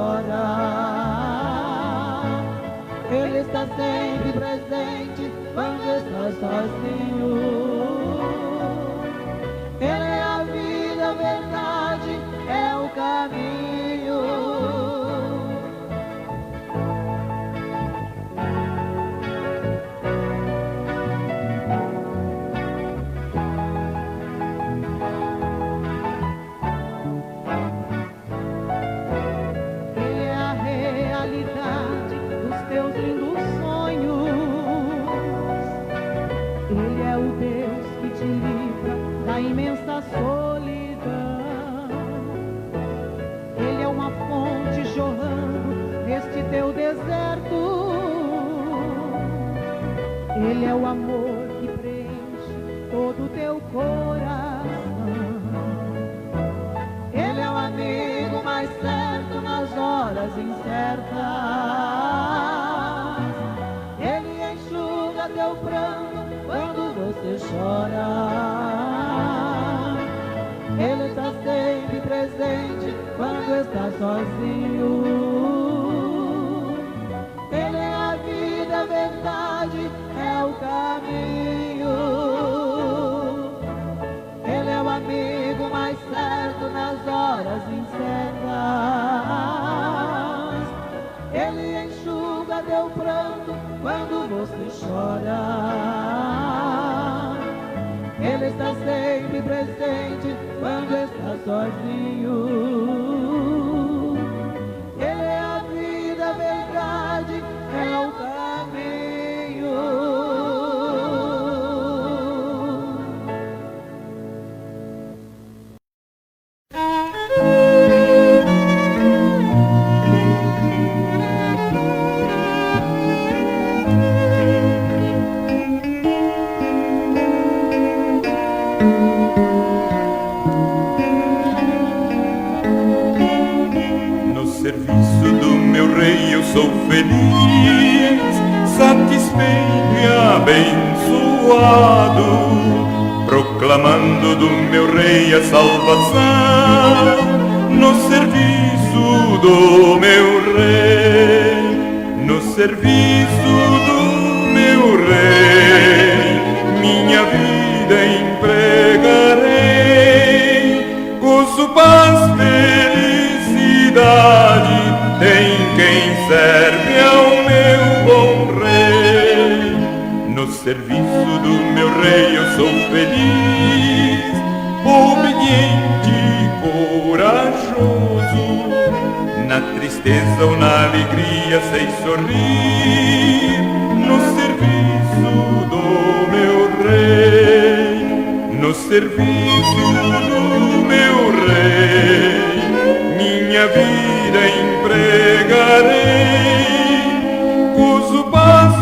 chorar. Ele está sempre presente quando está sozinho. Ele é a vida, a verdade, é o caminho. Ele é a realidade dos teus lindos sonhos. Ele é o Deus que te livra da imensa solidão. Ele é uma fonte jorrando neste teu deserto. Ele é o amor que preenche todo o teu coração. Ele é o amigo mais certo nas horas incertas. Ele enxuga teu pranto quando você chora. Ele está sempre presente quando está sozinho. Ele é a vida, a verdade, é o caminho. Ele é o amigo mais certo nas horas incertas. Ele enxuga teu pranto quando você chora. Ele está sempre presente quando está sozinho. Ele é a vida, a verdade, é o caminho. Sou feliz, satisfeito e abençoado, proclamando do meu rei a salvação, no serviço do meu rei, no serviço do meu rei, minha vida empregarei, gozo, paz, felicidade, tem quem serve ao meu bom rei. No serviço do meu rei eu sou feliz, obediente e corajoso. Na tristeza ou na alegria sei sorrir. No serviço do meu rei, no serviço do meu rei, minha vida empregarei, gozo, paz,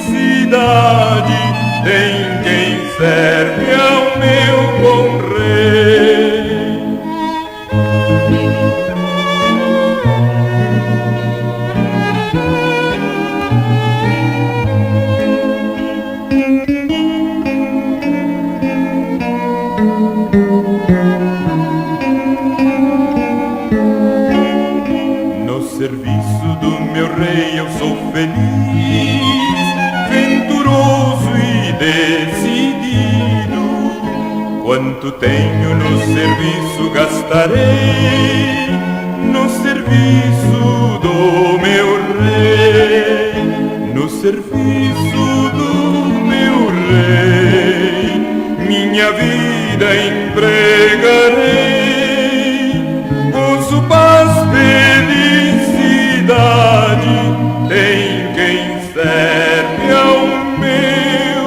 felicidade, tem quem serve ao meu bom rei. Serviço do meu rei eu sou feliz, venturoso e decidido. Quanto tenho no serviço gastarei, no serviço do meu rei, no serviço do meu rei, minha vida empregarei, gozo, paz, felicidade, tem quem serve ao meu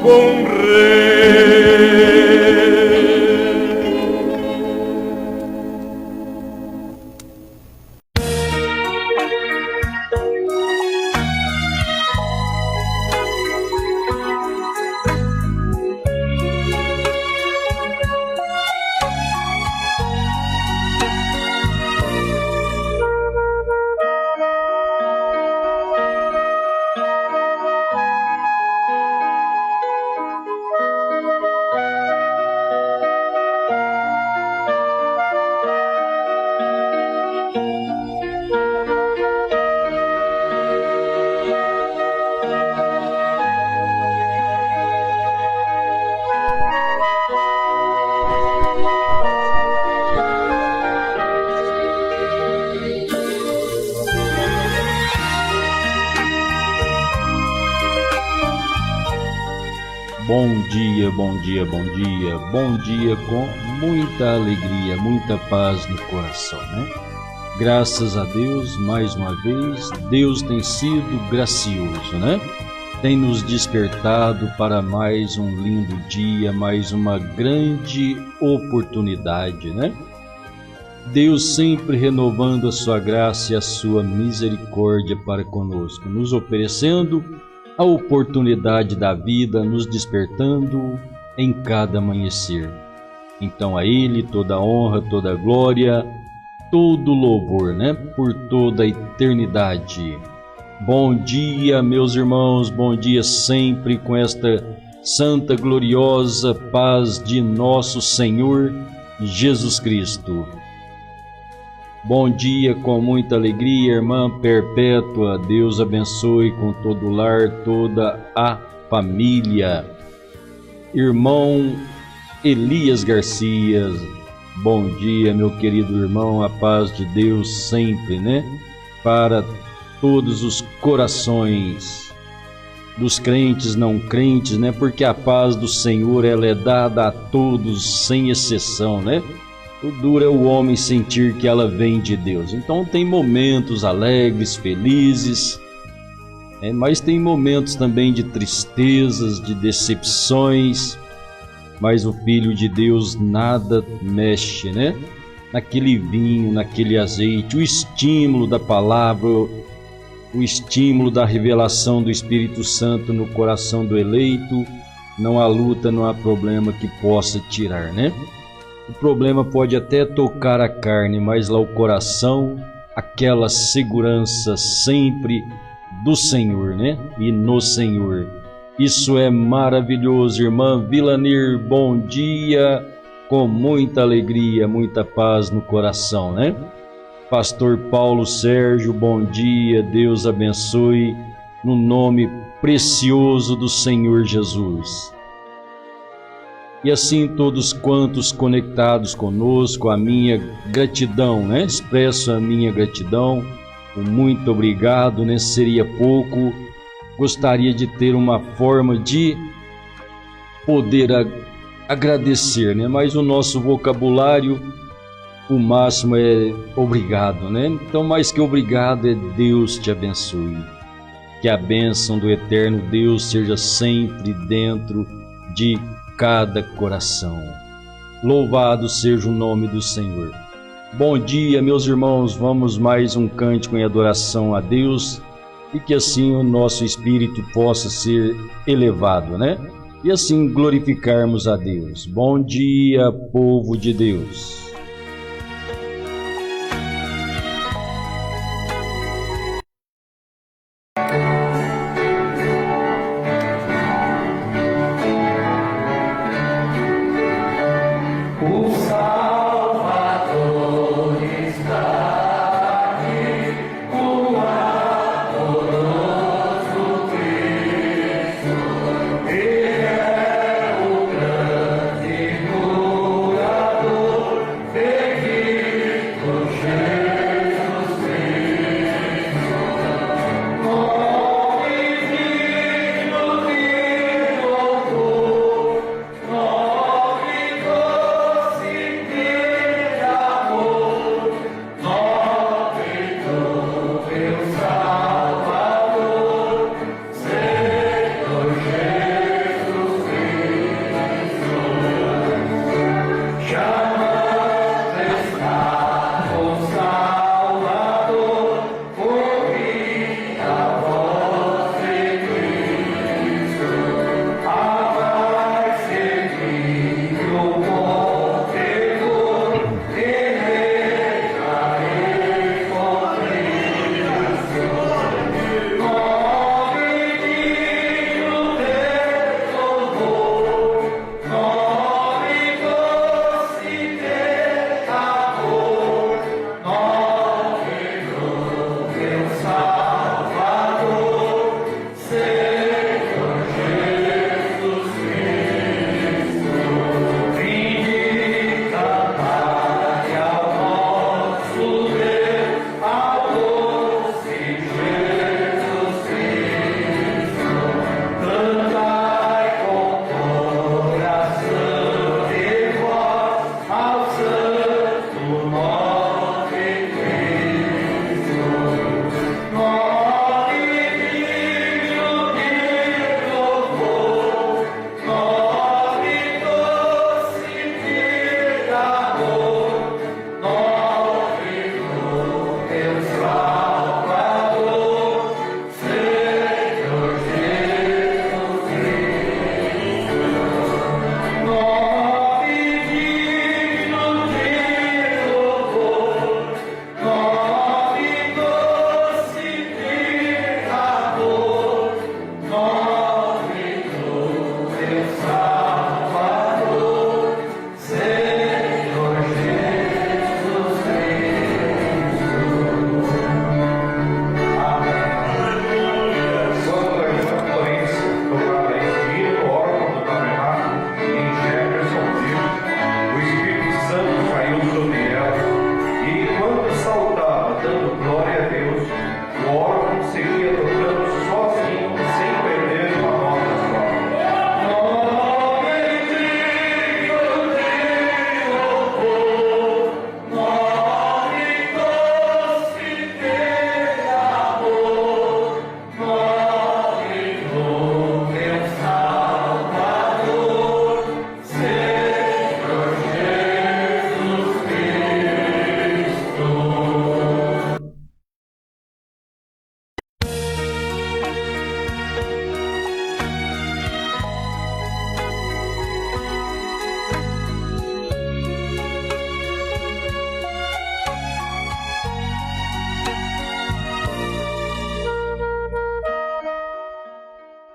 bom rei. Bom dia, bom dia, bom dia. Bom dia com muita alegria, muita paz no coração, né? Graças a Deus, mais uma vez, Deus tem sido gracioso, né? Tem nos despertado para mais um lindo dia, mais uma grande oportunidade, né? Deus sempre renovando a sua graça e a sua misericórdia para conosco, nos oferecendo a oportunidade da vida, nos despertando em cada amanhecer. Então a Ele toda a honra, toda a glória, todo o louvor, né? Por toda a eternidade. Bom dia, meus irmãos, bom dia sempre com esta santa, gloriosa paz de nosso Senhor Jesus Cristo. Bom dia com muita alegria, irmã Perpétua. Deus abençoe com todo o lar, toda a família. Irmão Elias Garcia, bom dia, meu querido irmão. A paz de Deus sempre, né? Para todos os corações dos crentes, não crentes, né? Porque a paz do Senhor, ela é dada a todos, sem exceção, né? O duro é o homem sentir que ela vem de Deus. Então tem momentos alegres, felizes, mas tem momentos também de tristezas, de decepções. Mas o Filho de Deus nada mexe, né? Naquele vinho, naquele azeite, o estímulo da palavra, o estímulo da revelação do Espírito Santo no coração do eleito. Não há luta, não há problema que possa tirar, né? O problema pode até tocar a carne, mas lá o coração, aquela segurança sempre do Senhor, né? E no Senhor. Isso é maravilhoso, irmã Vilanir. Bom dia, com muita alegria, muita paz no coração, né? Pastor Paulo Sérgio, bom dia, Deus abençoe, no nome precioso do Senhor Jesus. E assim todos quantos conectados conosco, a minha gratidão, né? Expresso a minha gratidão, um muito obrigado, né? Seria pouco, gostaria de ter uma forma de poder agradecer, né? Mas o nosso vocabulário, o máximo é obrigado, né? Então, mais que obrigado é Deus te abençoe. Que a bênção do eterno Deus seja sempre dentro de cada coração. Louvado seja o nome do Senhor. Bom dia, meus irmãos. Vamos mais um cântico em adoração a Deus e que assim o nosso espírito possa ser elevado, né? E assim glorificarmos a Deus. Bom dia, povo de Deus.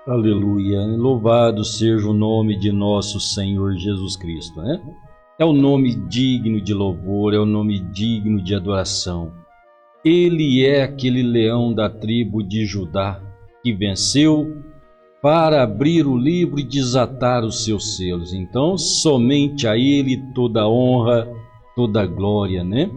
Aleluia, louvado seja o nome de nosso Senhor Jesus Cristo, né? É o nome digno de louvor, é o nome digno de adoração. Ele é aquele leão da tribo de Judá que venceu para abrir o livro e desatar os seus selos. Então, somente a ele toda a honra, toda a glória, né?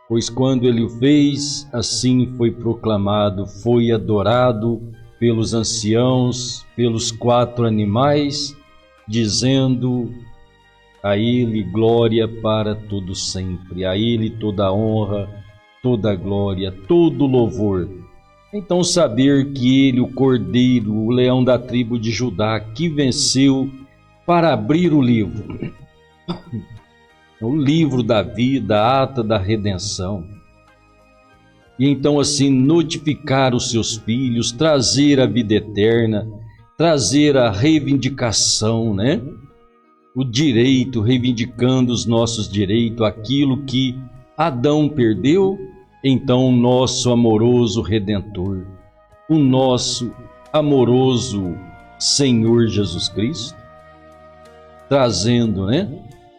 Pois quando ele o fez, assim foi proclamado, foi adorado pelos anciãos, pelos 4 animais, dizendo: a ele glória para todo sempre, a ele toda a honra, toda a glória, todo o louvor. Então saber que ele, o Cordeiro, o leão da tribo de Judá, que venceu para abrir o livro, o livro da vida, a ata da redenção, e então assim notificar os seus filhos, trazer a vida eterna, trazer a reivindicação, né? O direito, reivindicando os nossos direitos, aquilo que Adão perdeu. Então o nosso amoroso Redentor, o nosso amoroso Senhor Jesus Cristo, trazendo, né,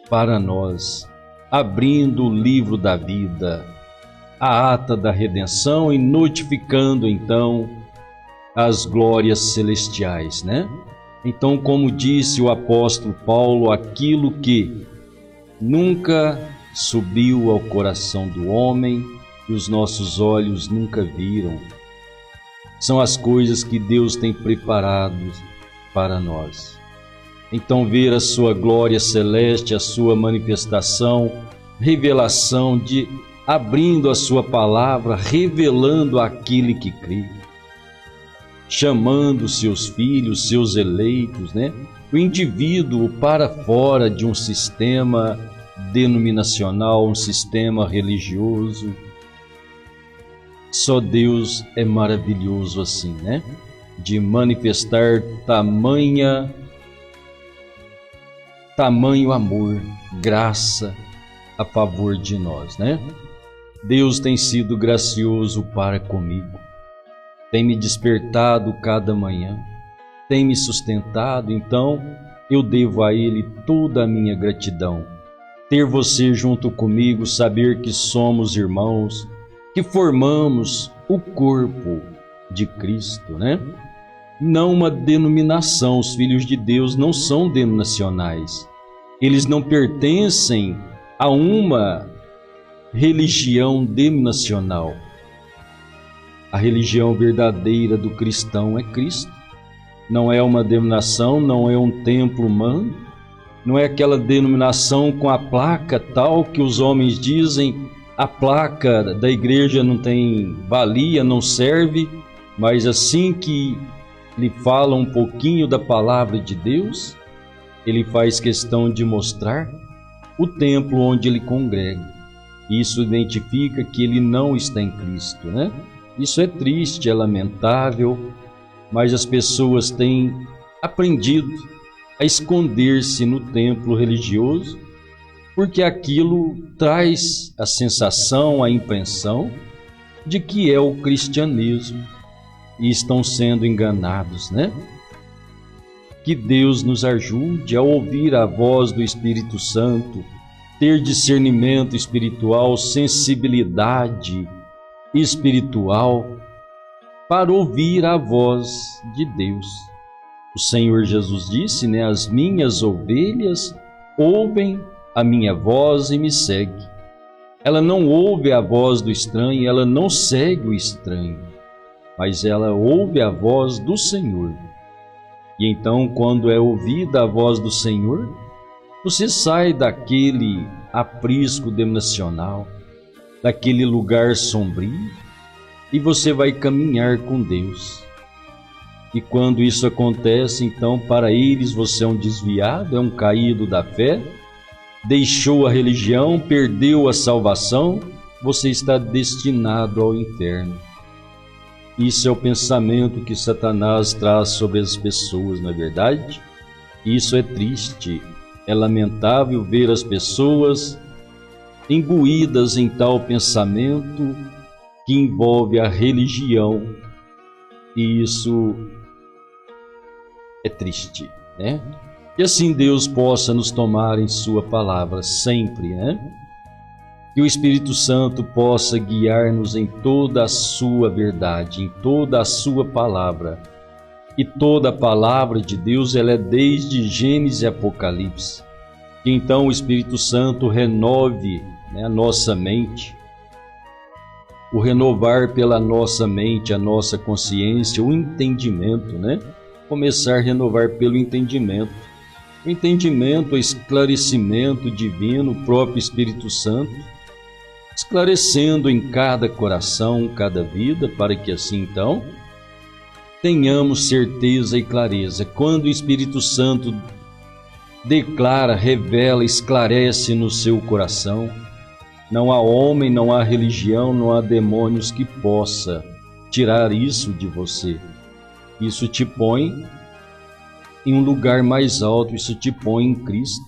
para nós, abrindo o livro da vida, a ata da redenção e notificando então as glórias celestiais, né? Então, como disse o apóstolo Paulo, aquilo que nunca subiu ao coração do homem e os nossos olhos nunca viram, são as coisas que Deus tem preparado para nós. Então, ver a sua glória celeste, a sua manifestação, revelação de abrindo a sua palavra, revelando aquele que crê, chamando seus filhos, seus eleitos, né? O indivíduo para fora de um sistema denominacional, um sistema religioso. Só Deus é maravilhoso assim, né? De manifestar tamanho amor, graça a favor de nós, né? Deus tem sido gracioso para comigo, tem me despertado cada manhã, tem me sustentado, então eu devo a Ele toda a minha gratidão. Ter você junto comigo, saber que somos irmãos, que formamos o corpo de Cristo, né? Não uma denominação, os filhos de Deus não são denominacionais, eles não pertencem a uma religião denominacional. A religião verdadeira do cristão é Cristo. Não é uma denominação, não é um templo humano, não é aquela denominação com a placa tal que os homens dizem, a placa da igreja não tem valia, não serve, mas assim que lhe fala um pouquinho da palavra de Deus, ele faz questão de mostrar o templo onde ele congrega. Isso identifica que ele não está em Cristo, né? Isso é triste, é lamentável, mas as pessoas têm aprendido a esconder-se no templo religioso, porque aquilo traz a sensação, a impressão de que é o cristianismo e estão sendo enganados, né? Que Deus nos ajude a ouvir a voz do Espírito Santo, ter discernimento espiritual, sensibilidade espiritual para ouvir a voz de Deus. O Senhor Jesus disse, né? As minhas ovelhas ouvem a minha voz e me seguem. Ela não ouve a voz do estranho, ela não segue o estranho, mas ela ouve a voz do Senhor. E então, quando é ouvida a voz do Senhor, você sai daquele aprisco denominacional, daquele lugar sombrio, e você vai caminhar com Deus. E quando isso acontece, então para eles você é um desviado, é um caído da fé, deixou a religião, perdeu a salvação, você está destinado ao inferno. Isso é o pensamento que Satanás traz sobre as pessoas, não é verdade? Isso é triste, é lamentável ver as pessoas imbuídas em tal pensamento que envolve a religião, e isso é triste, né? Que assim Deus possa nos tomar em sua palavra sempre, né? Que o Espírito Santo possa guiar-nos em toda a sua verdade, em toda a sua palavra. E toda a palavra de Deus, ela é desde Gênesis e Apocalipse. Que então o Espírito Santo renove, né, a nossa mente, o renovar pela nossa mente, a nossa consciência, o entendimento, né? Começar a renovar pelo entendimento. O entendimento, o esclarecimento divino, o próprio Espírito Santo, esclarecendo em cada coração, cada vida, para que assim então tenhamos certeza e clareza. Quando o Espírito Santo declara, revela, esclarece no seu coração, não há homem, não há religião, não há demônios que possa tirar isso de você. Isso te põe em um lugar mais alto, isso te põe em Cristo,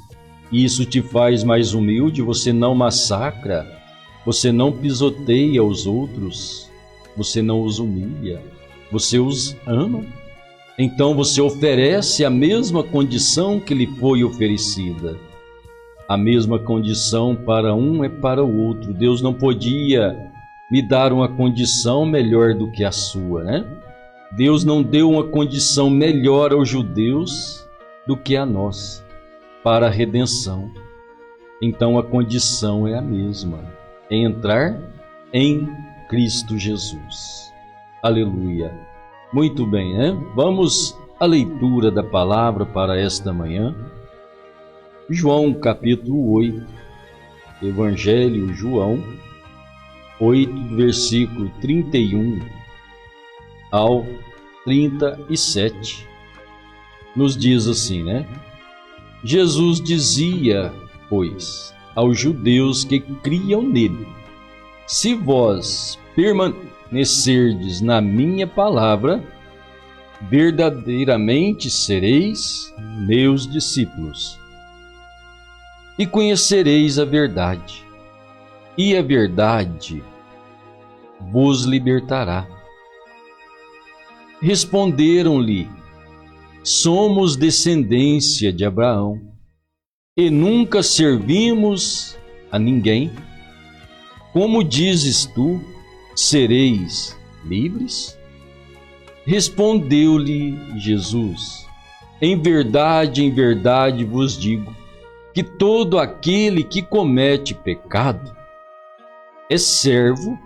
e isso te faz mais humilde. Você não massacra, você não pisoteia os outros, você não os humilha, você os ama. Então você oferece a mesma condição que lhe foi oferecida. A mesma condição para um é para o outro. Deus não podia me dar uma condição melhor do que a sua, né? Deus não deu uma condição melhor aos judeus do que a nós, para a redenção. Então a condição é a mesma, é entrar em Cristo Jesus. Aleluia. Muito bem, né? Vamos à leitura da palavra para esta manhã. João capítulo 8, Evangelho João 8, versículo 31 ao 37, nos diz assim, né? Jesus dizia, pois, aos judeus que criam nele: se vós permanecerdes na minha palavra, verdadeiramente sereis meus discípulos, e conhecereis a verdade, e a verdade vos libertará. Responderam-lhe: somos descendência de Abraão, e nunca servimos a ninguém. Como dizes tu, sereis livres? Respondeu-lhe Jesus: em verdade vos digo, que todo aquele que comete pecado é servo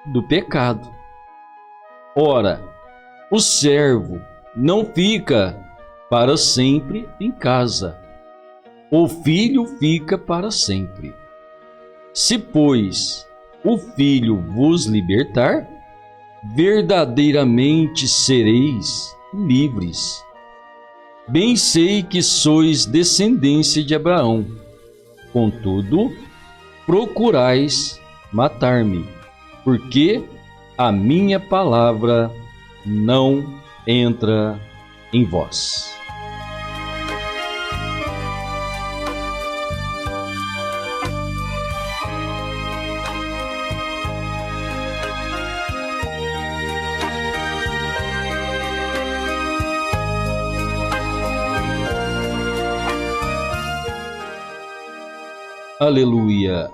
do pecado. Ora, o servo não fica para sempre em casa, o filho fica para sempre. Se, pois, o filho vos libertar, verdadeiramente sereis livres. Bem sei que sois descendência de Abraão, contudo, procurais matar-me, porque a minha palavra não entra em vós. Aleluia!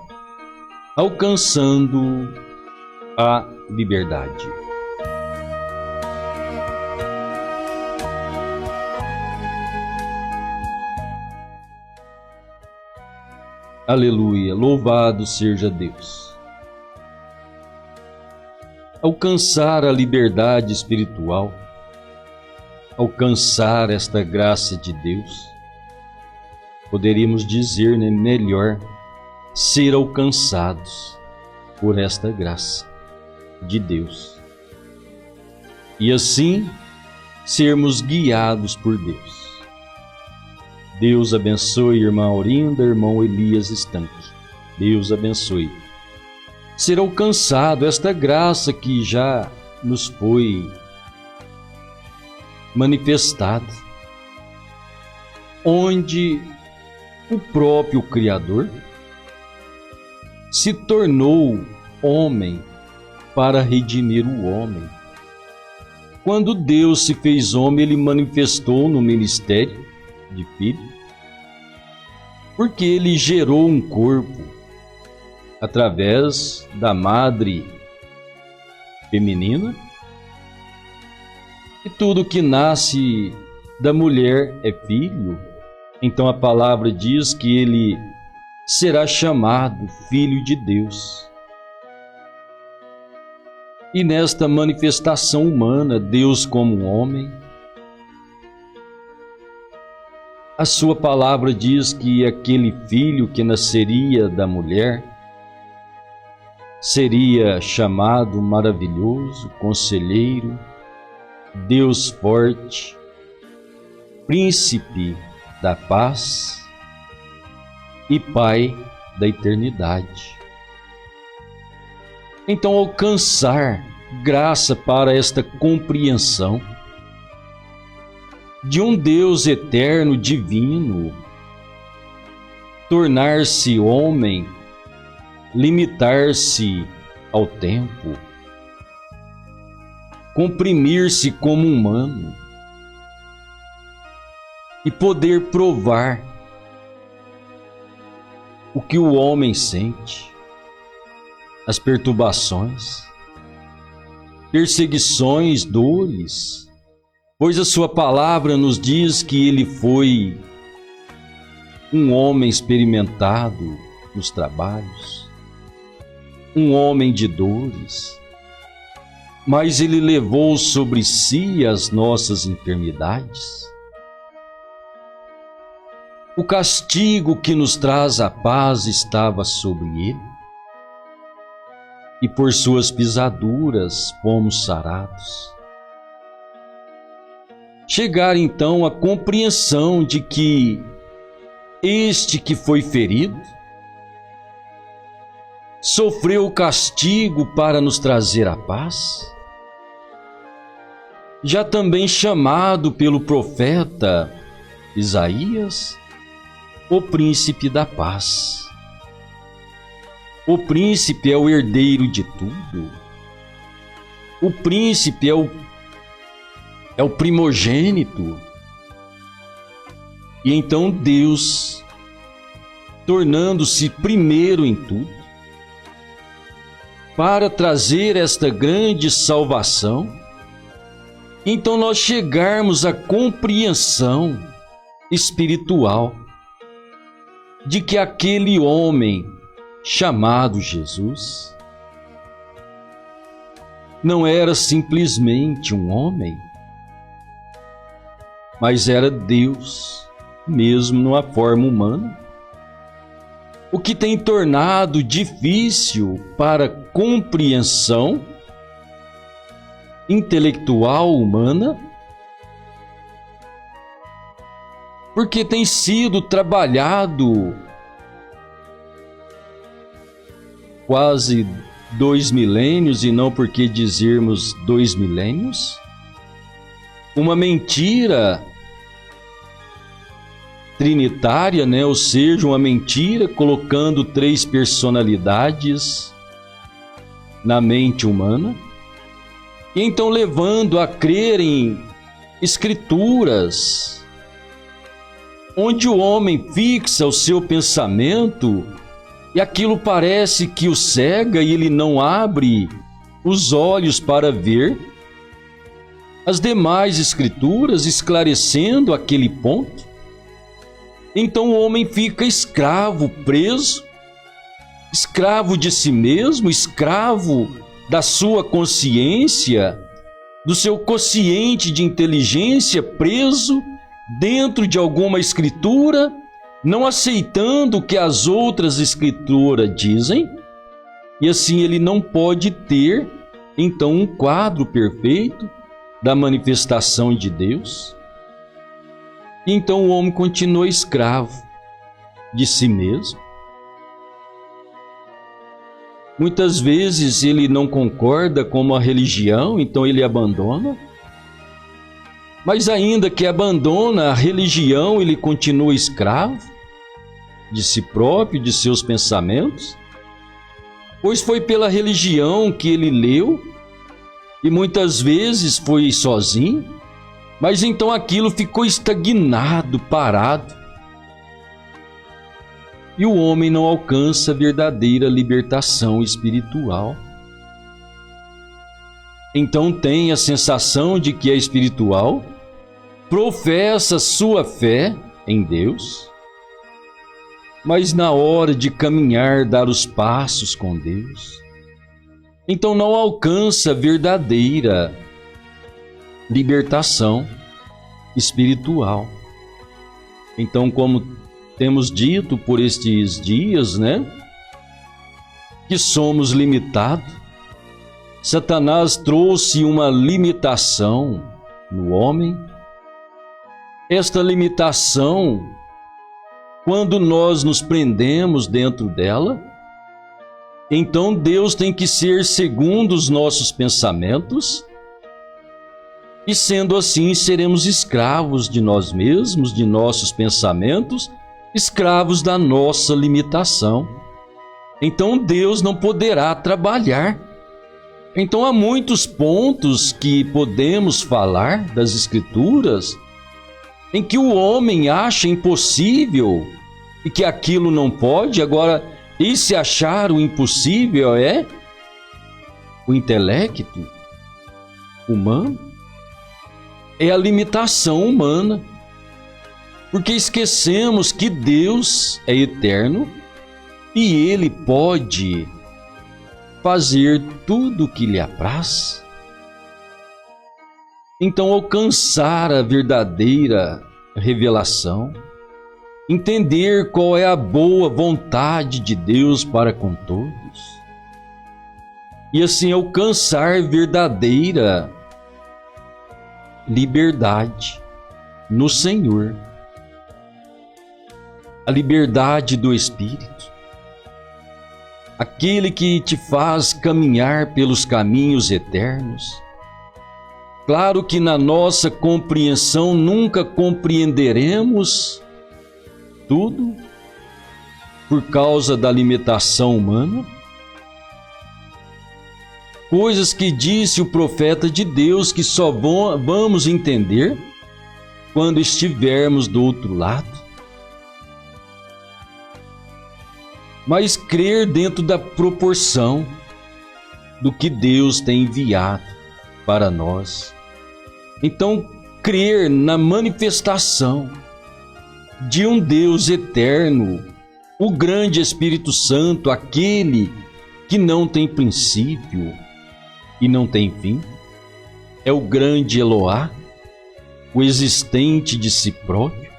Alcançando a liberdade. Aleluia! Louvado seja Deus! Alcançar a liberdade espiritual, alcançar esta graça de Deus, poderíamos dizer, né, melhor, ser alcançados por esta graça de Deus. E assim, sermos guiados por Deus. Deus abençoe irmã Aurinda, irmão Elias Estanque. Deus abençoe. Ser alcançado esta graça que já nos foi manifestada, onde o próprio Criador se tornou homem para redimir o homem. quando Deus se fez homem, ele manifestou no ministério de filho, porque ele gerou um corpo através da madre feminina, e tudo que nasce da mulher é filho. Então a palavra diz que ele será chamado Filho de Deus. E nesta manifestação humana, Deus como um homem, a sua palavra diz que aquele filho que nasceria da mulher seria chamado Maravilhoso, Conselheiro, Deus Forte, Príncipe da Paz e Pai da Eternidade. Então, alcançar graça para esta compreensão de um Deus eterno, divino, tornar-se homem, limitar-se ao tempo, comprimir-se como humano e poder provar o que o homem sente, as perturbações, perseguições, dores, pois a sua palavra nos diz que ele foi um homem experimentado nos trabalhos, um homem de dores, mas ele levou sobre si as nossas enfermidades. O castigo que nos traz a paz estava sobre ele, e por suas pisaduras fomos sarados. Chegar então à compreensão de que este que foi ferido sofreu o castigo para nos trazer a paz, já também chamado pelo profeta Isaías, o príncipe da paz. O príncipe é o herdeiro de tudo. O príncipe é o primogênito. E então Deus, tornando-se primeiro em tudo, para trazer esta grande salvação, então nós chegarmos à compreensão espiritual de que aquele homem chamado Jesus não era simplesmente um homem, mas era Deus, mesmo numa forma humana, o que tem tornado difícil para compreensão intelectual humana, porque tem sido trabalhado quase 2 milênios, e não porque dizermos 2 milênios, uma mentira trinitária, né? Ou seja, uma mentira colocando 3 personalidades na mente humana, e então levando a crer em escrituras onde o homem fixa o seu pensamento e aquilo parece que o cega e ele não abre os olhos para ver as demais escrituras esclarecendo aquele ponto. Então o homem fica escravo, preso, escravo de si mesmo, escravo da sua consciência, do seu quociente de inteligência, preso dentro de alguma escritura, não aceitando o que as outras escrituras dizem, e assim ele não pode ter então um quadro perfeito da manifestação de Deus. Então o homem continua escravo de si mesmo. Muitas vezes ele não concorda com a religião, então ele abandona. Mas ainda que abandona a religião, ele continua escravo de si próprio, de seus pensamentos, pois foi pela religião que ele leu, e muitas vezes foi sozinho, mas então aquilo ficou estagnado, parado. E o homem não alcança a verdadeira libertação espiritual. Então tem a sensação de que é espiritual, professa sua fé em Deus, mas na hora de caminhar, dar os passos com Deus, então não alcança a verdadeira libertação espiritual. Então, como temos dito por estes dias, que somos limitados, Satanás trouxe uma limitação no homem. Esta limitação, quando nós nos prendemos dentro dela, então Deus tem que ser segundo os nossos pensamentos, e sendo assim seremos escravos de nós mesmos, de nossos pensamentos, escravos da nossa limitação. Então Deus não poderá trabalhar. Então há muitos pontos que podemos falar das Escrituras em que o homem acha impossível e que aquilo não pode. Agora, e se achar o impossível é o intelecto humano, é a limitação humana, porque esquecemos que Deus é eterno e Ele pode fazer tudo o que lhe apraz. Então, alcançar a verdadeira revelação, entender qual é a boa vontade de Deus para com todos, e assim alcançar verdadeira liberdade no Senhor, a liberdade do Espírito, aquele que te faz caminhar pelos caminhos eternos. Claro que na nossa compreensão nunca compreenderemos tudo por causa da limitação humana. Coisas que disse o profeta de Deus que só vamos entender quando estivermos do outro lado. Mas crer dentro da proporção do que Deus tem enviado para nós. Então, crer na manifestação de um Deus eterno, o grande Espírito Santo, aquele que não tem princípio e não tem fim, é o grande Eloá, o existente de si próprio.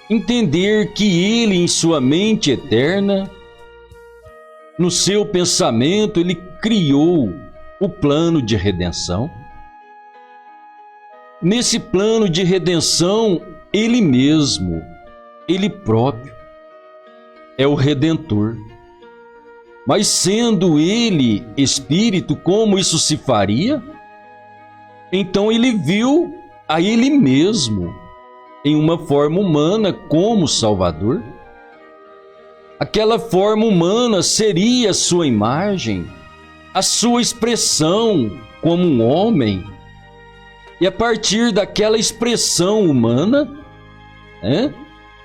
Entender que Ele, em sua mente eterna, no seu pensamento, Ele criou o plano de redenção. Nesse plano de redenção, Ele mesmo, Ele próprio, é o Redentor. Mas sendo Ele Espírito, como isso se faria? Então Ele viu a Ele mesmo em uma forma humana como Salvador. Aquela forma humana seria a sua imagem, a sua expressão como um homem. E a partir daquela expressão humana,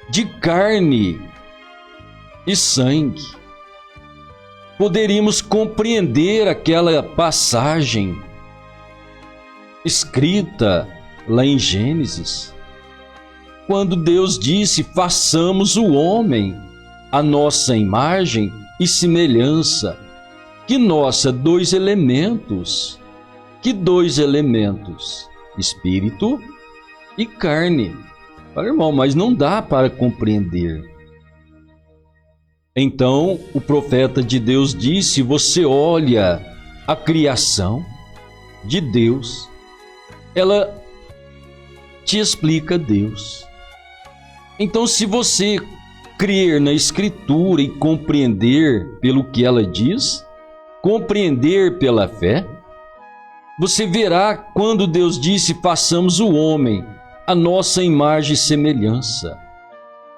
de carne e sangue, poderíamos compreender aquela passagem escrita lá em Gênesis, quando Deus disse: façamos o homem a nossa imagem e semelhança. Que nossa, dois elementos. Que dois elementos? Espírito e carne. Fala, irmão, mas não dá para compreender. Então o profeta de Deus disse: você olha a criação de Deus, ela te explica Deus. Então, se você crer na Escritura e compreender pelo que ela diz, compreender pela fé, você verá quando Deus disse: façamos o homem a nossa imagem e semelhança.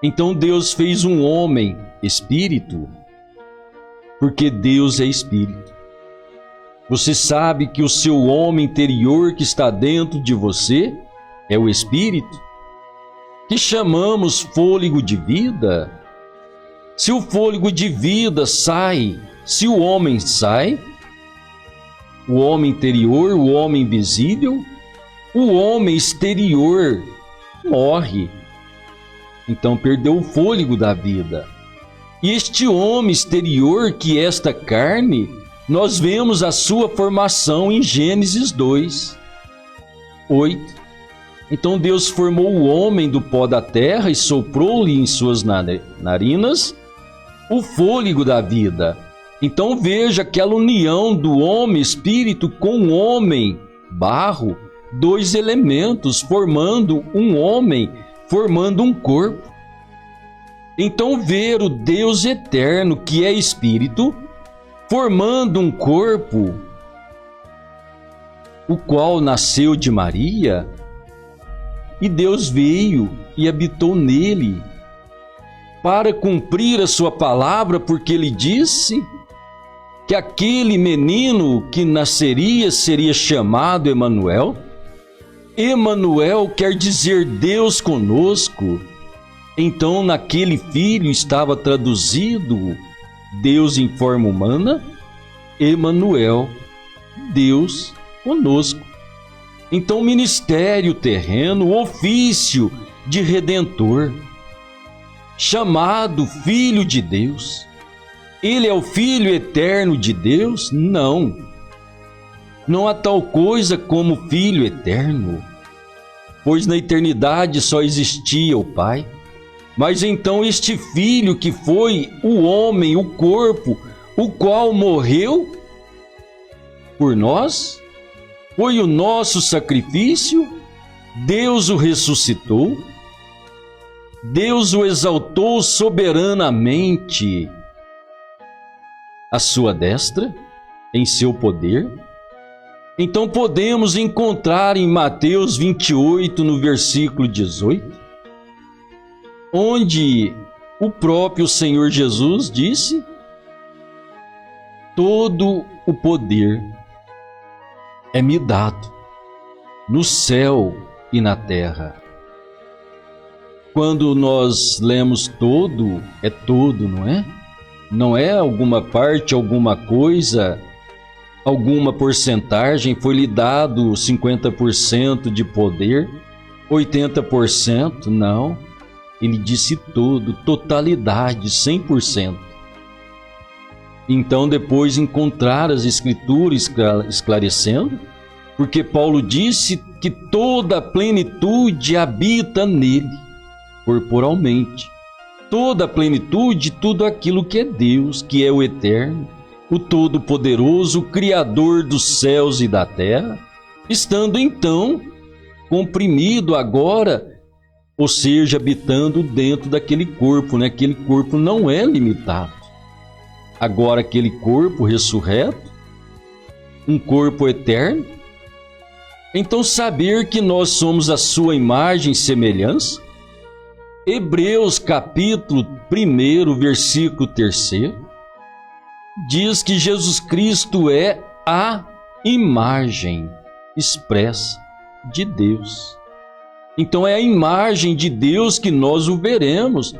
Então Deus fez um homem espírito, porque Deus é espírito. Você sabe que o seu homem interior que está dentro de você é o Espírito, que chamamos fôlego de vida. Se o fôlego de vida sai, se o homem sai, o homem interior, o homem invisível, o homem exterior morre. Então perdeu o fôlego da vida. E este homem exterior, que é esta carne, nós vemos a sua formação em Gênesis 2, 8. Então Deus formou o homem do pó da terra e soprou-lhe em suas narinas o fôlego da vida. Então veja aquela união do homem espírito com o homem barro, dois elementos formando um homem, formando um corpo. Então ver o Deus eterno, que é espírito, formando um corpo, o qual nasceu de Maria, e Deus veio e habitou nele, para cumprir a sua palavra, porque ele disse que aquele menino que nasceria seria chamado Emanuel. Emanuel quer dizer Deus conosco. Então naquele filho estava traduzido Deus em forma humana, Emanuel, Deus conosco. Então o ministério terreno, o ofício de redentor, chamado Filho de Deus. Ele é o Filho eterno de Deus? Não. Não há tal coisa como Filho eterno, pois na eternidade só existia o Pai. Mas então este Filho que foi o homem, o corpo, o qual morreu por nós, foi o nosso sacrifício, Deus o ressuscitou, Deus o exaltou soberanamente à sua destra, em seu poder. Então podemos encontrar em Mateus 28, no versículo 18, onde o próprio Senhor Jesus disse: todo o poder é-me dado no céu e na terra. Quando nós lemos todo, é todo, não é? Não é alguma parte, alguma coisa, alguma porcentagem. Foi lhe dado 50% de poder, 80%, não. Ele disse todo, totalidade, 100%. Então depois encontrar as escrituras esclarecendo, porque Paulo disse que toda a plenitude habita nele, corporalmente. Toda a plenitude, tudo aquilo que é Deus, que é o eterno, o todo-poderoso, o criador dos céus e da terra, estando então comprimido agora, ou seja, habitando dentro daquele corpo, né? Aquele corpo não é limitado. Agora aquele corpo ressurreto, um corpo eterno. Então saber que nós somos a sua imagem e semelhança. Hebreus capítulo 1, versículo 3, diz que Jesus Cristo é a imagem expressa de Deus. Então é a imagem de Deus que nós o veremos,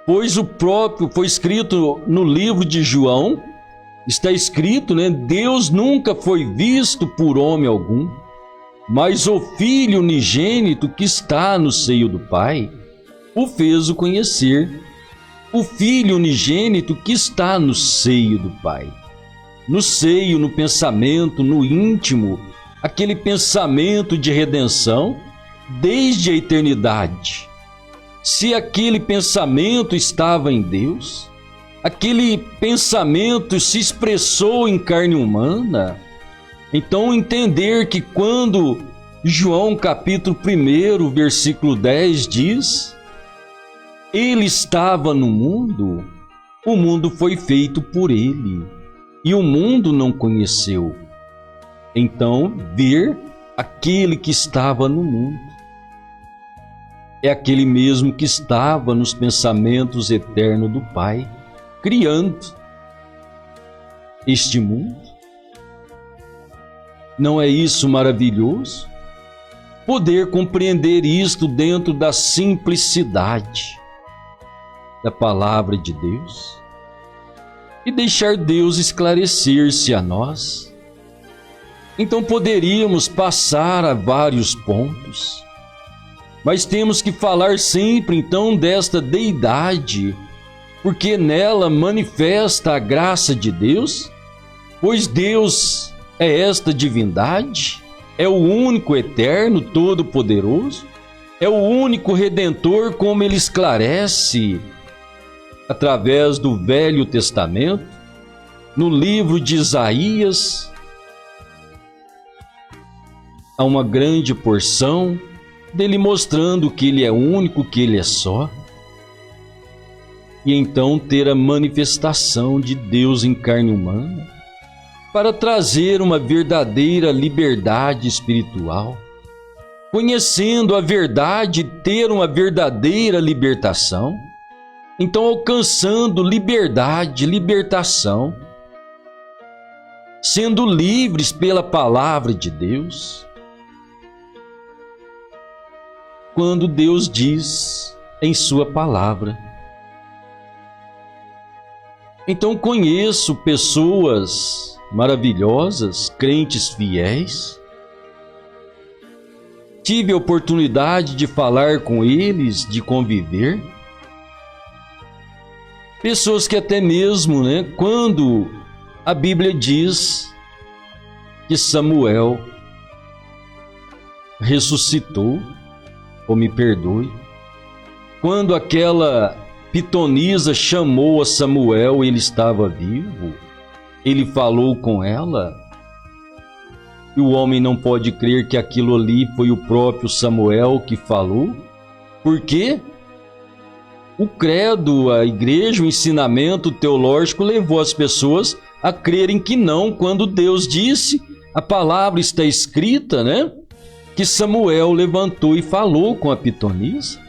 pois o próprio foi escrito no livro de João, está escrito, né? Deus nunca foi visto por homem algum, mas o Filho unigênito que está no seio do Pai o fez o conhecer. O Filho unigênito que está no seio do Pai, no seio, no pensamento, no íntimo, aquele pensamento de redenção desde a eternidade. Se aquele pensamento estava em Deus, aquele pensamento se expressou em carne humana, então entender que quando João capítulo 1, versículo 10 diz: ele estava no mundo, o mundo foi feito por ele, e o mundo não conheceu. Então, ver aquele que estava no mundo é aquele mesmo que estava nos pensamentos eternos do Pai, criando este mundo. Não é isso maravilhoso? Poder compreender isto dentro da simplicidade da palavra de Deus e deixar Deus esclarecer-se a nós. Então poderíamos passar a vários pontos, mas temos que falar sempre então desta deidade, porque nela manifesta a graça de Deus, pois Deus é esta divindade, é o único eterno, todo-poderoso, é o único redentor, como ele esclarece através do Velho Testamento, no livro de Isaías. Há uma grande porção dele mostrando que ele é único, que ele é só. E então ter a manifestação de Deus em carne humana, para trazer uma verdadeira liberdade espiritual. Conhecendo a verdade, ter uma verdadeira libertação. Então alcançando liberdade, libertação. Sendo livres pela palavra de Deus. Quando Deus diz em sua palavra. Então conheço pessoas maravilhosas, crentes fiéis. Tive a oportunidade de falar com eles, de conviver. Pessoas que até mesmo, quando a Bíblia diz que Samuel ressuscitou, ou me perdoe, quando aquela pitonisa chamou a Samuel, ele estava vivo, ele falou com ela, e o homem não pode crer que aquilo ali foi o próprio Samuel que falou, porque o credo, a igreja, o ensinamento teológico levou as pessoas a crerem que não, quando Deus disse, a palavra está escrita, que Samuel levantou e falou com a pitonisa.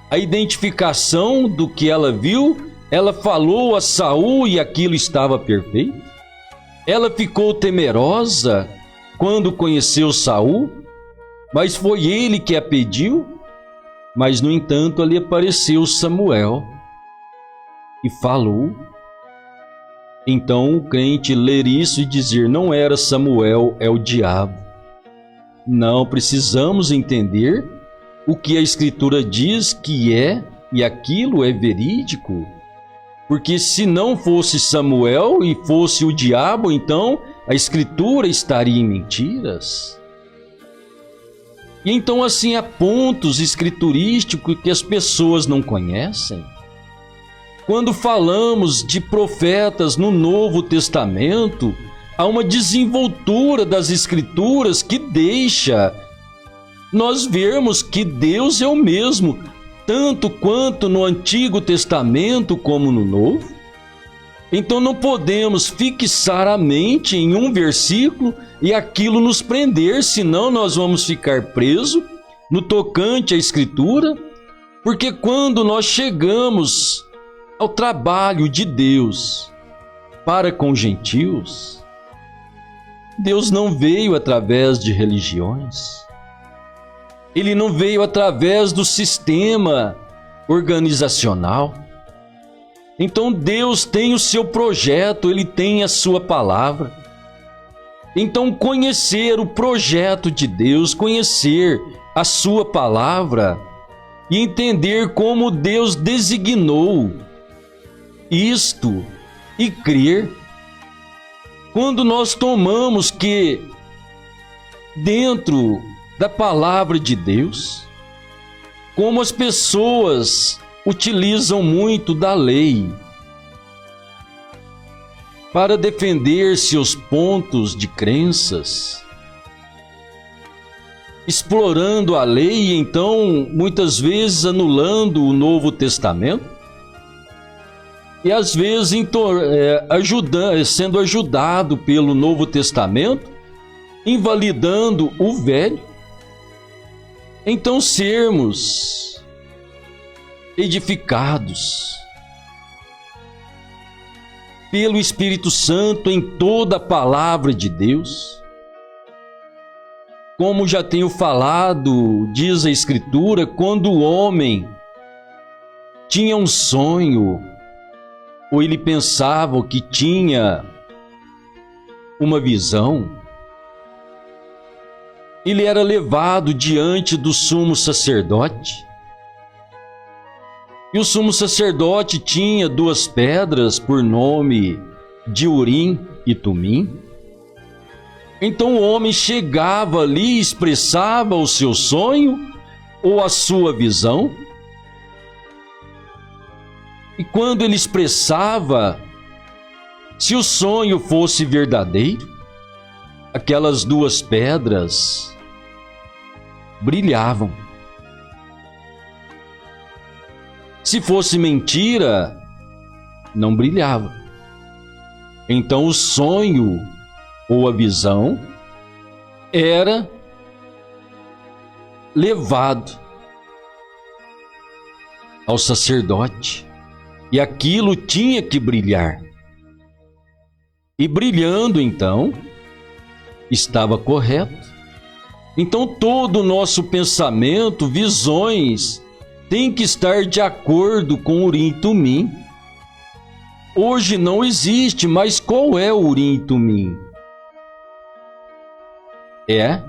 A identificação do que ela viu, ela falou a Saul e aquilo estava perfeito. Ela ficou temerosa quando conheceu Saul, mas foi ele que a pediu. Mas, no entanto, ali apareceu Samuel e falou. Então o crente ler isso e dizer, não era Samuel, é o diabo. Não, precisamos entender o que a Escritura diz que é, e aquilo é verídico. Porque se não fosse Samuel e fosse o diabo, então a Escritura estaria em mentiras. E então assim há pontos escriturísticos que as pessoas não conhecem. Quando falamos de profetas no Novo Testamento, há uma desenvoltura das Escrituras que deixa nós vermos que Deus é o mesmo, tanto quanto no Antigo Testamento como no Novo. Então não podemos fixar a mente em um versículo e aquilo nos prender, senão nós vamos ficar presos no tocante à Escritura, porque quando nós chegamos ao trabalho de Deus para com gentios, Deus não veio através de religiões, Ele não veio através do sistema organizacional. Então Deus tem o seu projeto, Ele tem a sua palavra. Então conhecer o projeto de Deus, conhecer a sua palavra e entender como Deus designou isto e crer. Quando nós tomamos que dentro da palavra de Deus, como as pessoas utilizam muito da lei para defender seus pontos de crenças, explorando a lei e então muitas vezes anulando o Novo Testamento e às vezes sendo ajudado pelo Novo Testamento, invalidando o Velho. Então sermos edificados pelo Espírito Santo em toda a palavra de Deus, Como já tenho falado, diz a Escritura, quando o homem tinha um sonho, ou ele pensava que tinha uma visão, ele era levado diante do sumo sacerdote. E o sumo sacerdote tinha 2 pedras por nome de Urim e Tumim. Então o homem chegava ali e expressava o seu sonho ou a sua visão. E quando ele expressava, se o sonho fosse verdadeiro, aquelas 2 pedras brilhavam. Se fosse mentira, não brilhava. Então o sonho ou a visão era levado ao sacerdote e aquilo tinha que brilhar. E brilhando, então, estava correto. Então todo o nosso pensamento, visões, tem que estar de acordo com Urim e Tumim. Hoje não existe, mas qual é o Urim e Tumim? É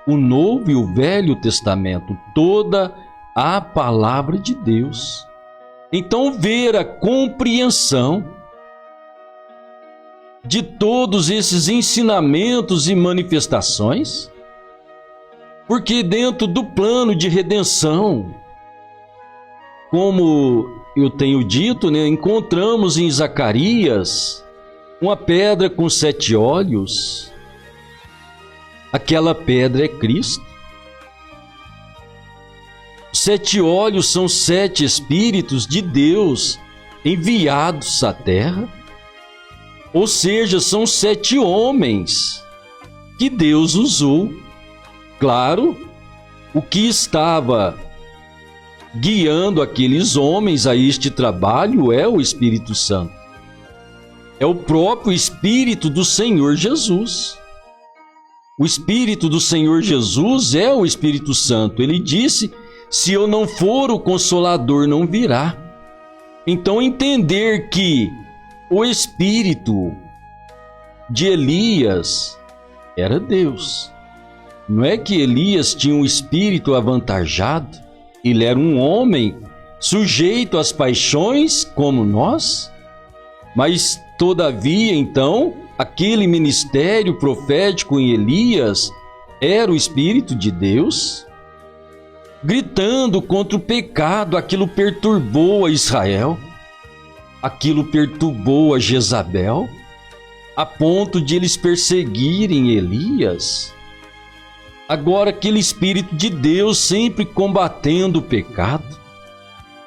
o Novo e o Velho Testamento, toda a palavra de Deus. Então ver a compreensão de todos esses ensinamentos e manifestações, porque dentro do plano de redenção, como eu tenho dito, encontramos em Zacarias uma pedra com 7 olhos. Aquela pedra é Cristo. 7 olhos são 7 Espíritos de Deus enviados à terra. Ou seja, são 7 homens que Deus usou. Claro, o que estava guiando aqueles homens a este trabalho é o Espírito Santo. É o próprio Espírito do Senhor Jesus. O Espírito do Senhor Jesus é o Espírito Santo. Ele disse: se eu não for, o Consolador não virá. Então entender que o Espírito de Elias era Deus. Não é que Elias tinha um espírito avantajado. Ele era um homem sujeito às paixões como nós, mas todavia então aquele ministério profético em Elias era o Espírito de Deus gritando contra o pecado. Aquilo perturbou a Israel, aquilo perturbou a Jezabel, a ponto de eles perseguirem Elias. Agora aquele Espírito de Deus sempre combatendo o pecado,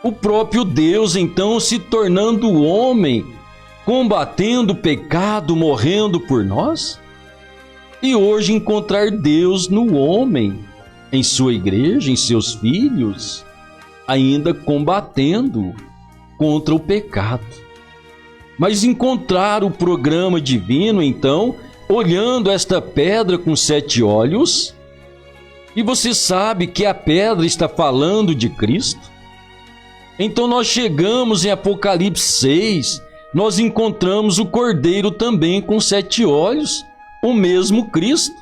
o próprio Deus então se tornando homem, combatendo o pecado, morrendo por nós. E hoje encontrar Deus no homem, em sua igreja, em seus filhos, ainda combatendo contra o pecado. Mas encontrar o programa divino então, olhando esta pedra com 7 olhos. E você sabe que a pedra está falando de Cristo? Então nós chegamos em Apocalipse 6, nós encontramos o Cordeiro também com 7 olhos, o mesmo Cristo.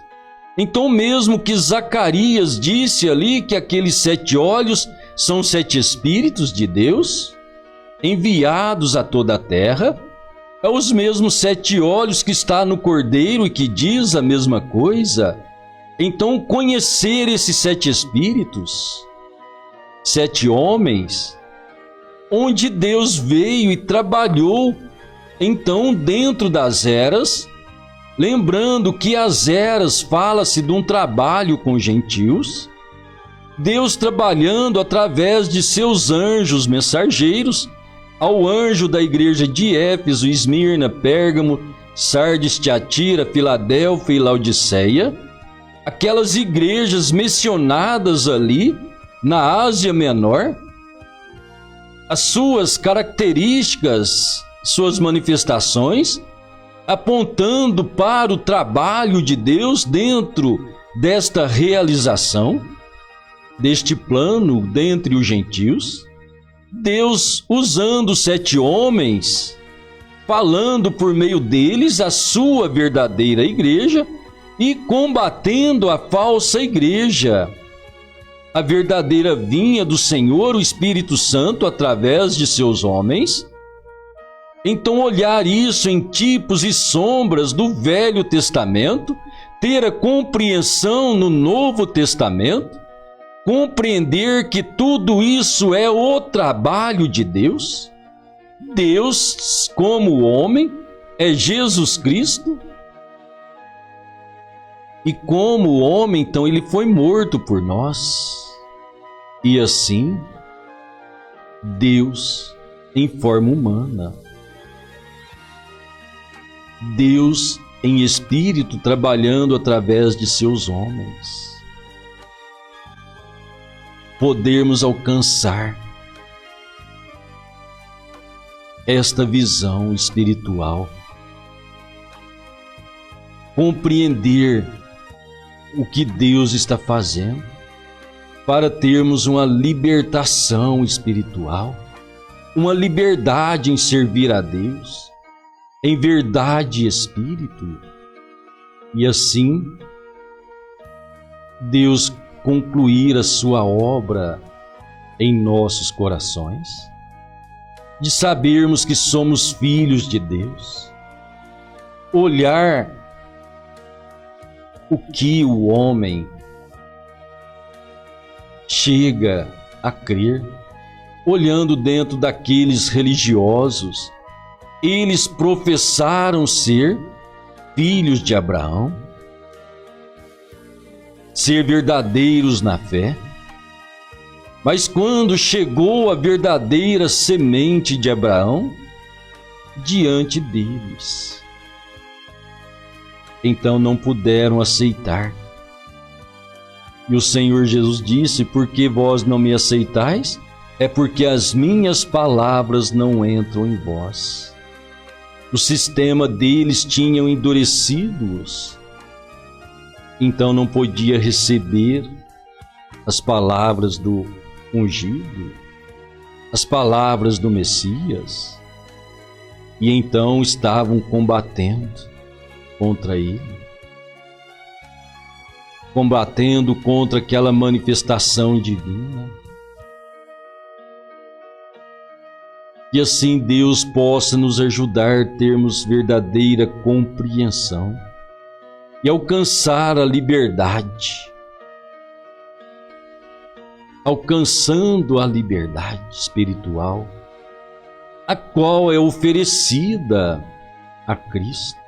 Então mesmo que Zacarias disse ali que aqueles 7 olhos são 7 Espíritos de Deus, enviados a toda a terra, é os mesmos 7 olhos que está no Cordeiro e que diz a mesma coisa. Então conhecer esses 7 Espíritos, 7 homens, onde Deus veio e trabalhou então dentro das eras, lembrando que as eras fala-se de um trabalho com gentios, Deus trabalhando através de seus anjos mensageiros, ao anjo da igreja de Éfeso, Esmirna, Pérgamo, Sardes, Tiatira, Filadélfia e Laodiceia, aquelas igrejas mencionadas ali na Ásia Menor, as suas características, suas manifestações, apontando para o trabalho de Deus dentro desta realização, deste plano dentre os gentios, Deus usando 7 homens, falando por meio deles a sua verdadeira igreja e combatendo a falsa igreja. A verdadeira vinha do Senhor, o Espírito Santo, através de seus homens. Então, olhar isso em tipos e sombras do Velho Testamento, ter a compreensão no Novo Testamento, compreender que tudo isso é o trabalho de Deus. Deus, como homem, é Jesus Cristo. E como homem, então, ele foi morto por nós. E assim, Deus em forma humana. Deus em espírito trabalhando através de seus homens. Podermos alcançar esta visão espiritual, compreender o que Deus está fazendo para termos uma libertação espiritual, uma liberdade em servir a Deus, em verdade e espírito, e assim Deus concluir a sua obra em nossos corações, de sabermos que somos filhos de Deus, olhar o que o homem chega a crer, olhando dentro daqueles religiosos, eles professaram ser filhos de Abraão, ser verdadeiros na fé, mas quando chegou a verdadeira semente de Abraão diante deles, então não puderam aceitar. E o Senhor Jesus disse: porque vós não me aceitais, é porque as minhas palavras não entram em vós. O sistema deles tinha endurecido-os, então não podia receber as palavras do ungido, as palavras do Messias, e então estavam combatendo contra ele, combatendo contra aquela manifestação divina. E assim Deus possa nos ajudar a termos verdadeira compreensão e alcançar a liberdade. Alcançando a liberdade espiritual, a qual é oferecida a Cristo,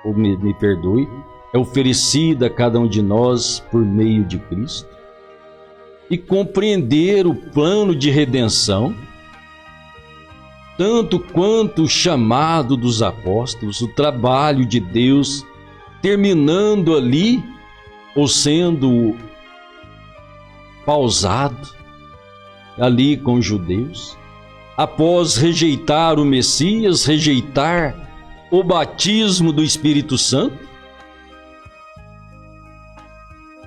ou me perdoe, é oferecida a cada um de nós por meio de Cristo, e compreender o plano de redenção, tanto quanto o chamado dos apóstolos, o trabalho de Deus, terminando ali, ou sendo pausado ali com os judeus, após rejeitar o Messias, rejeitar o batismo do Espírito Santo,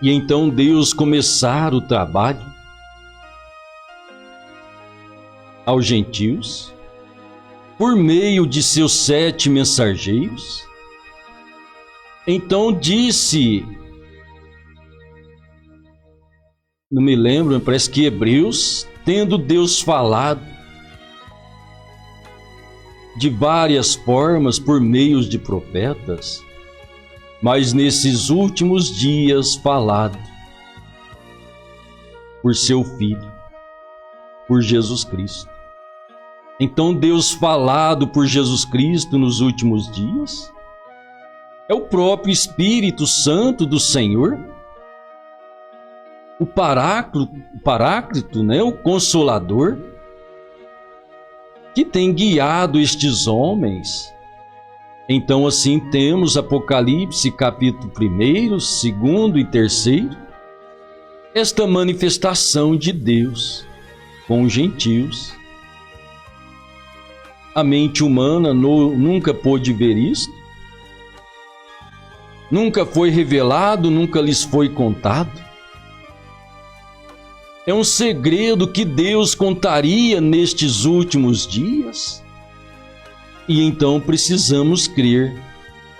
e então Deus começar o trabalho aos gentios, por meio de seus 7 mensageiros. Então disse, não me lembro, parece que Hebreus, tendo Deus falado de várias formas por meio de profetas, mas nesses últimos dias falado por seu Filho, por Jesus Cristo. Então Deus falado por Jesus Cristo nos últimos dias é o próprio Espírito Santo do Senhor, o Paráclito, né? O Consolador, que tem guiado estes homens. Então assim temos Apocalipse capítulo 1, 2 e 3, esta manifestação de Deus com os gentios. A mente humana nunca pôde ver isto, Nunca foi revelado, nunca lhes foi contado. É um segredo que Deus contaria nestes últimos dias. E então precisamos crer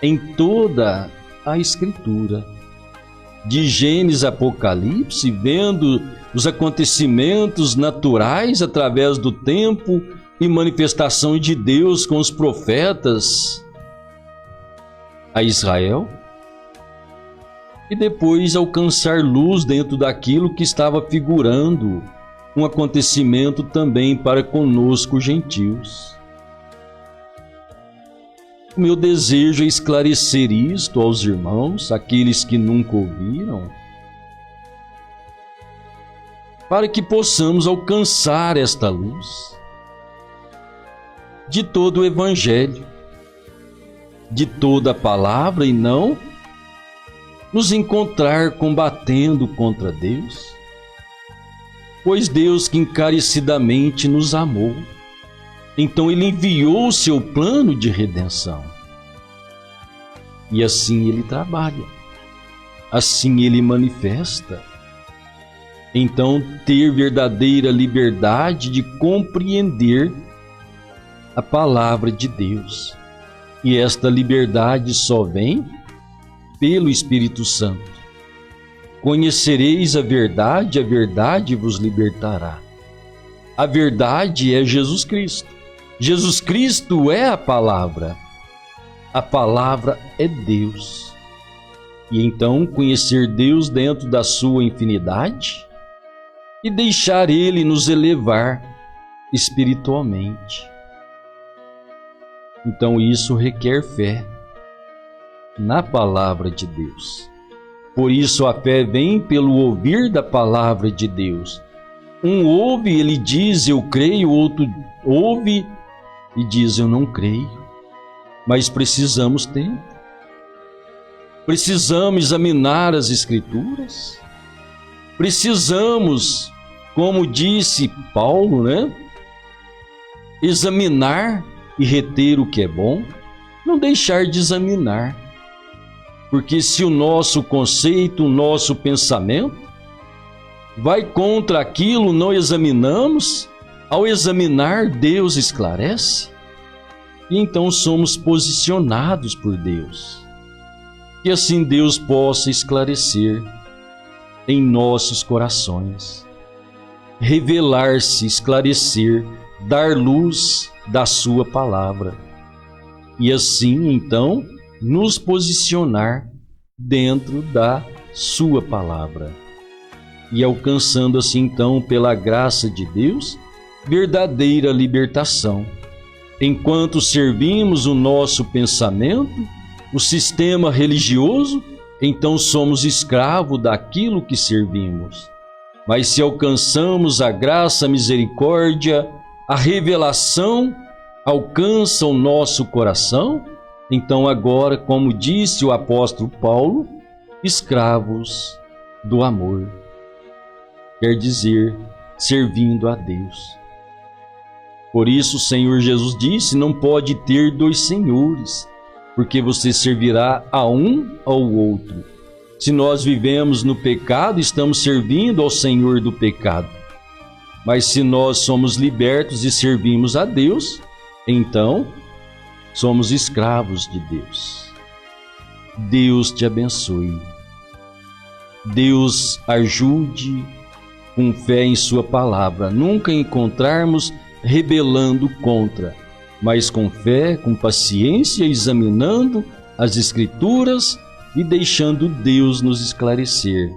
em toda a Escritura. De Gênesis a Apocalipse, vendo os acontecimentos naturais através do tempo e manifestação de Deus com os profetas a Israel, e depois alcançar luz dentro daquilo que estava figurando um acontecimento também para conosco gentios. O meu desejo é esclarecer isto aos irmãos, aqueles que nunca ouviram, para que possamos alcançar esta luz de todo o Evangelho, de toda a palavra, e não nos encontrar combatendo contra Deus, pois Deus que encarecidamente nos amou, então Ele enviou o seu plano de redenção. E assim Ele trabalha, assim Ele manifesta. Então, ter verdadeira liberdade de compreender a palavra de Deus. E esta liberdade só vem pelo Espírito Santo. Conhecereis a verdade vos libertará. A verdade é Jesus Cristo. Jesus Cristo é a palavra é Deus. E então conhecer Deus dentro da sua infinidade e deixar Ele nos elevar espiritualmente. Então isso requer fé na palavra de Deus. Por isso a fé vem pelo ouvir da palavra de Deus. Um ouve, ele diz, eu creio, outro ouve e diz, eu não creio. Mas precisamos tempo. Precisamos examinar as Escrituras. Precisamos, como disse Paulo, examinar e reter o que é bom. Não deixar de examinar. Porque se o nosso conceito, o nosso pensamento vai contra aquilo, não examinamos, ao examinar, Deus esclarece. E então somos posicionados por Deus. Que assim Deus possa esclarecer em nossos corações, revelar-se, esclarecer, dar luz da sua palavra. E assim então nos posicionar dentro da sua palavra. E alcançando assim então, pela graça de Deus, verdadeira libertação. Enquanto servimos o nosso pensamento, o sistema religioso, então somos escravos daquilo que servimos. Mas se alcançamos a graça, a misericórdia, a revelação alcança o nosso coração, então agora, como disse o apóstolo Paulo, escravos do amor. Quer dizer, servindo a Deus. Por isso o Senhor Jesus disse, não pode ter dois senhores, porque você servirá a um ou ao outro. Se nós vivemos no pecado, estamos servindo ao Senhor do pecado. Mas se nós somos libertos e servimos a Deus, então somos escravos de Deus. Deus te abençoe. Deus ajude com fé em sua palavra. Nunca encontrarmos rebelando contra, mas com fé, com paciência, examinando as Escrituras e deixando Deus nos esclarecer.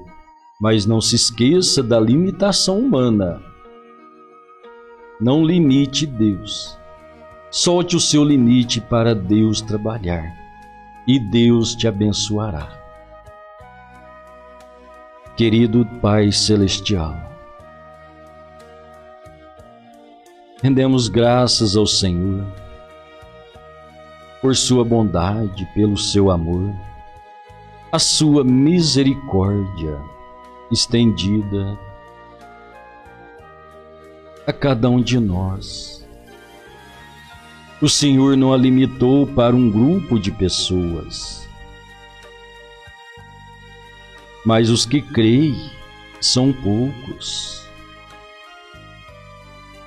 Mas não se esqueça da limitação humana. Não limite Deus. Solte o seu limite para Deus trabalhar e Deus te abençoará. Querido Pai Celestial, rendemos graças ao Senhor por sua bondade, pelo seu amor, a sua misericórdia estendida a cada um de nós. O Senhor não a limitou para um grupo de pessoas, mas os que creem são poucos.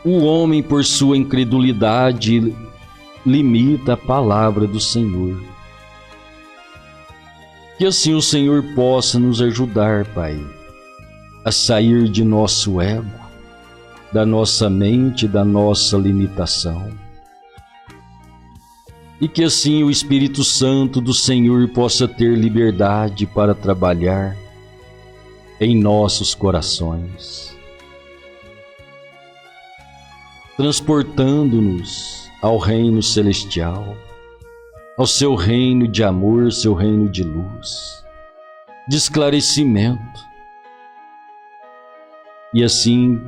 O homem, por sua incredulidade, limita a palavra do Senhor. Que assim o Senhor possa nos ajudar, Pai, a sair de nosso ego, da nossa mente, da nossa limitação. E que assim o Espírito Santo do Senhor possa ter liberdade para trabalhar em nossos corações, transportando-nos ao reino celestial, ao seu reino de amor, seu reino de luz, de esclarecimento. E assim,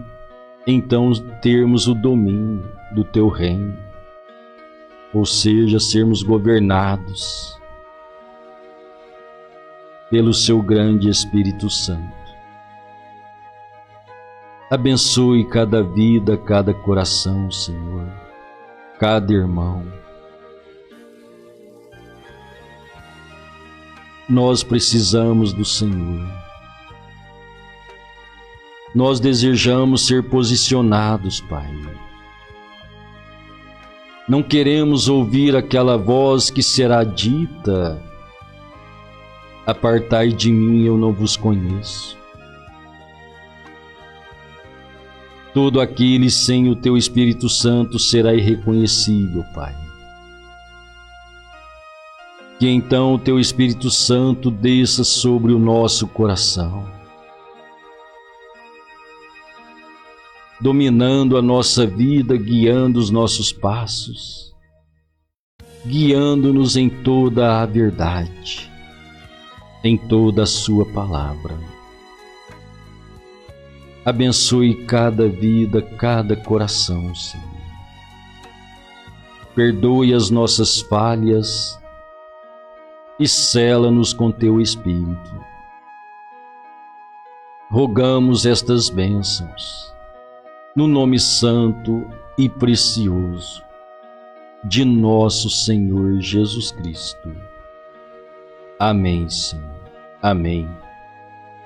então, termos o domínio do teu reino, ou seja, sermos governados pelo seu grande Espírito Santo. Abençoe cada vida, cada coração, Senhor, cada irmão. Nós precisamos do Senhor. Nós desejamos ser posicionados, Pai. Não queremos ouvir aquela voz que será dita: apartai de mim, eu não vos conheço. Todo aquele sem o teu Espírito Santo será irreconhecível, Pai. Que então o teu Espírito Santo desça sobre o nosso coração, dominando a nossa vida, guiando os nossos passos, guiando-nos em toda a verdade, em toda a sua palavra. Abençoe cada vida, cada coração, Senhor. Perdoe as nossas falhas e sela-nos com teu Espírito. Rogamos estas bênçãos no nome santo e precioso de nosso Senhor Jesus Cristo. Amém, Senhor. Amém.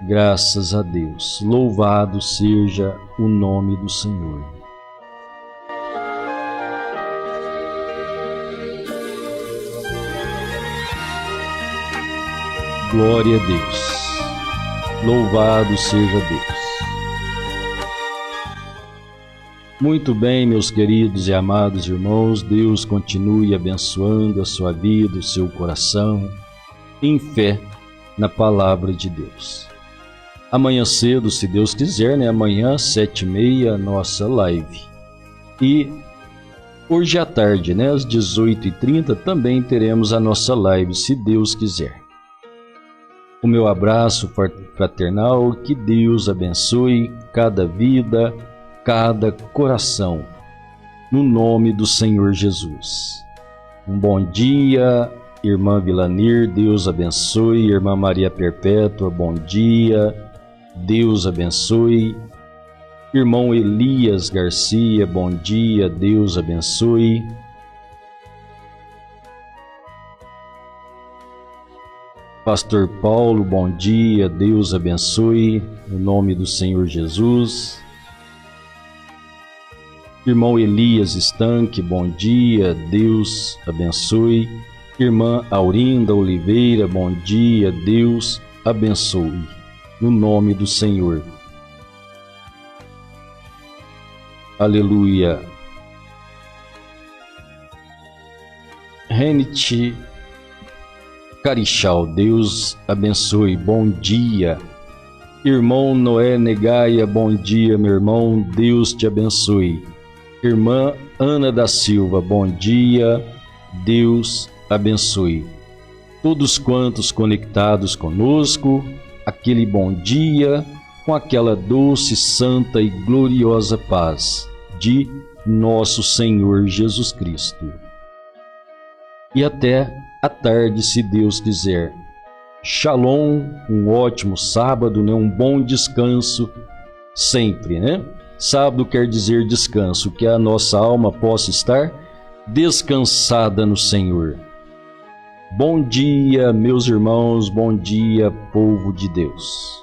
Graças a Deus. Louvado seja o nome do Senhor. Glória a Deus. Louvado seja Deus. Muito bem, meus queridos e amados irmãos, Deus continue abençoando a sua vida, o seu coração, em fé na palavra de Deus. Amanhã cedo, se Deus quiser, amanhã, 7h30, nossa live. E hoje à tarde, às 18h30, também teremos a nossa live, se Deus quiser. O meu abraço fraternal, que Deus abençoe cada vida, cada coração, no nome do Senhor Jesus. Um bom dia, irmã Vilanir, Deus abençoe. Irmã Maria Perpétua, bom dia, Deus abençoe. Irmão Elias Garcia, bom dia, Deus abençoe. Pastor Paulo, bom dia, Deus abençoe, no nome do Senhor Jesus. Irmão Elias Estanque, bom dia, Deus abençoe. Irmã Aurinda Oliveira, bom dia, Deus abençoe, no nome do Senhor. Aleluia. Renite Carichal, Deus abençoe, bom dia. Irmão Noé Negaia, bom dia, meu irmão, Deus te abençoe. Irmã Ana da Silva, bom dia, Deus abençoe. Todos quantos conectados conosco, aquele bom dia, com aquela doce, santa e gloriosa paz de nosso Senhor Jesus Cristo. E até à tarde, se Deus quiser. Shalom, um ótimo sábado, um bom descanso sempre, Sábado quer dizer descanso, que a nossa alma possa estar descansada no Senhor. Bom dia, meus irmãos, bom dia, povo de Deus.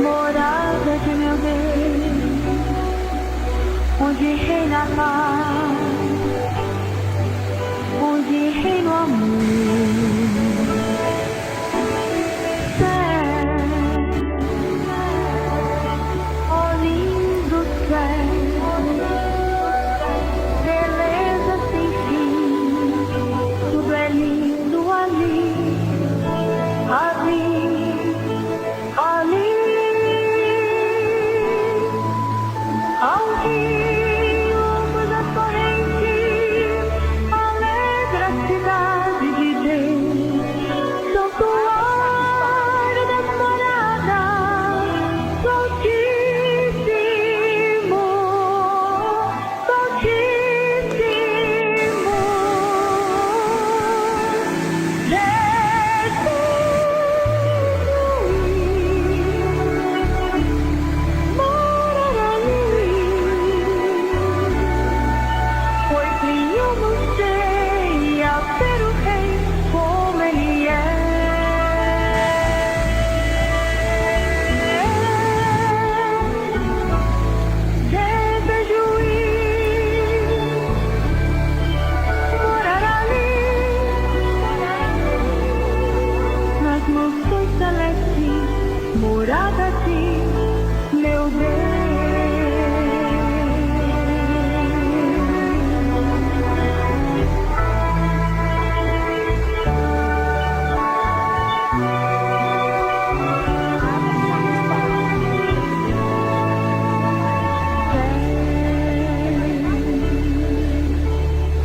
Morada de meu Deus, onde reina a paz, onde reina o amor. Céu, ó lindo céu, beleza sem fim, tudo é lindo ali, ali. Ao rio das correntes, alegra a cidade de Deus, santuário das moradas do Altíssimo, do Altíssimo. Morada de meu Deus.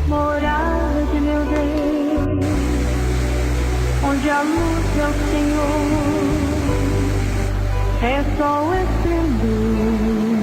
Morada de meu Deus, onde a luz é o Senhor, é só o esplendor.